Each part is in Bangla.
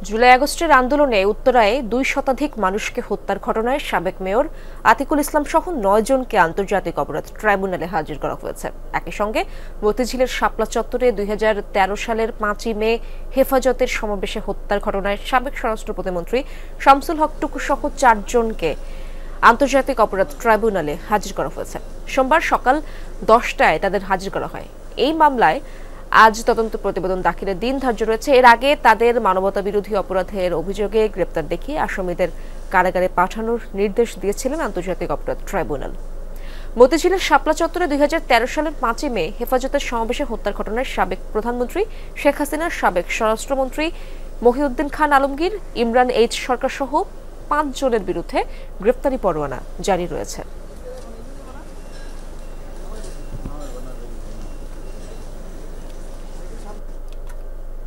জুলাই আগস্টের আন্দোলনে উত্তরায় ২ শতাধিক মানুষকে হত্যার ঘটনায় সাবেক মেয়র আতিকুল ইসলাম সহ ৯ জনকে আন্তর্জাতিক অপরাধ ট্রাইব্যুনালে হাজির করা হয়েছে। একই সঙ্গে মতিঝিলের শাপলা চত্বরে ২০১৩ সালের ৫ই মে হেফাজতের সমাবেশে হত্যার ঘটনায় সাবেক স্বরাষ্ট্র প্রতিমন্ত্রী শামসুল হক টুকু সহ ৪ জনকে আন্তর্জাতিক অপরাধ ট্রাইব্যুনালে হাজির করা হয়েছে। সোমবার সকাল ১০টায় তাদের হাজির করা হয়। এই মামলায় আজ তদন্ত প্রতিবেদন দাখিলের দিন ধার্য রয়েছে। এর আগে তাদের মানবতাবিরোধী অপরাধের অভিযোগে গ্রেপ্তার দেখিয়ে আসামিদের কারাগারে পাঠানোর নির্দেশ দিয়েছিলেন আন্তর্জাতিক অপরাধ ট্রাইব্যুনাল। মতিঝিলের শাপলা চত্বরে ২০১৩ সালের ৫ই মে হেফাজতের সমাবেশে হত্যার ঘটনায় সাবেক প্রধানমন্ত্রী শেখ হাসিনার সাবেক স্বরাষ্ট্রমন্ত্রী মহিউদ্দিন খান আলমগীর, ইমরান এইচ সরকার সহ ৫ জনের বিরুদ্ধে গ্রেপ্তারি পরোয়ানা জারি রয়েছে।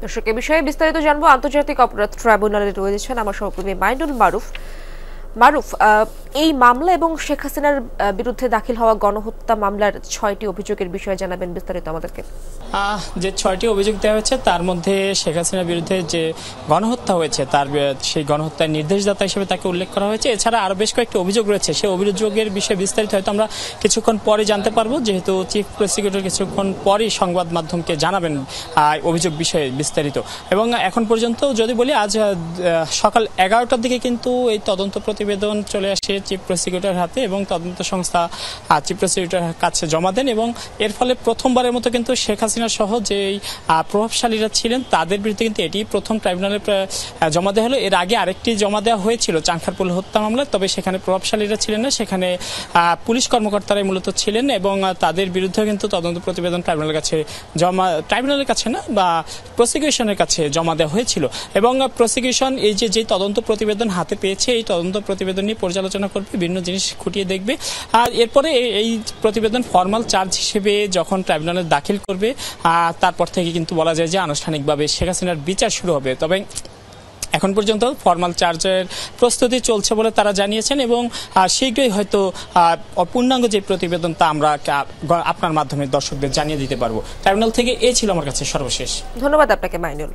দর্শক, এ বিষয়ে বিস্তারিত জানবো। আন্তর্জাতিক অপরাধ ট্রাইব্যুনালে রয়েছেন আমার সহকর্মী মাইনুল মারুফ। এই মামলা এবং শেখ হাসিনার বিরুদ্ধে দাখিল হওয়া গণহত্যা মামলার ৬টি অভিযোগের বিষয়ে জানাবেন বিস্তারিত আমাদেরকে। যে ৬টি অভিযোগ দেওয়া হয়েছে তার মধ্যে শেখ হাসিনার বিরুদ্ধে যে গণহত্যা হয়েছে তার সেই গণহত্যার নির্দেশদাতা হিসেবে তাকে উল্লেখ করা হয়েছে। এছাড়া আরো বেশ কয়েকটি অভিযোগ রয়েছে। সেই অভিযোগের বিষয়ে বিস্তারিত হয়তো আমরা কিছুক্ষণ পরে জানতে পারবো, যেহেতু চিফ প্রসিকিউটর কিছুক্ষণ পরেই সংবাদ মাধ্যমকে জানাবেন অভিযোগ বিষয়ে বিস্তারিত। এবং এখন পর্যন্ত যদি বলি, আজ সকাল ১১টার দিকে কিন্তু এই তদন্ত প্রতিবেদন চলে আসে চিফ প্রসিকিউটর হাতে এবং তদন্ত সংস্থা চিফ প্রসিকিউটরের কাছে জমা দেন। এবং এর ফলে প্রথমবারের মতো কিন্তু শেখ হাসিনা সহ যে প্রভাবশালীরা ছিলেন তাদের বিরুদ্ধে কিন্তু এটি প্রথম ট্রাইব্যুনালে জমা দেওয়া হলো। এর আগে আরেকটি জমা দেওয়া হয়েছিল চাংখারপুল হত্যা মামলায়, তবে সেখানে প্রভাবশালীরা ছিলেন না, সেখানে পুলিশ কর্মকর্তারাই মূলত ছিলেন এবং তাদের বিরুদ্ধে কিন্তু তদন্ত প্রতিবেদন ট্রাইব্যুনালের কাছে না বা প্রসিকিউশনের কাছে জমা দেওয়া হয়েছিল। এবং প্রসিকিউশন এই যে তদন্ত প্রতিবেদন হাতে পেয়েছে, এই তদন্ত প্রতিবেদন নিয়ে পর্যালোচনা করবে, বিভিন্ন জিনিস খুঁটিয়ে দেখবে। আর এরপরে এই প্রতিবেদন ফর্মাল চার্জ হিসেবে যখন ট্রাইব্যুনালে দাখিল করবে, তারপর থেকে কিন্তু বলা যায় যে আনুষ্ঠানিকভাবে শেখ হাসিনার বিচার শুরু হবে। তবে এখন পর্যন্ত ফর্মাল চার্জের প্রস্তুতি চলছে বলে তারা জানিয়েছেন এবং শীঘ্রই হয়তো পূর্ণাঙ্গ যে প্রতিবেদন তা আমরা আপনার মাধ্যমে দর্শকদের জানিয়ে দিতে পারবো। ট্রাইব্যুনাল থেকে এই ছিল আমার কাছে সর্বশেষ। ধন্যবাদ আপনাকে মাইনুল।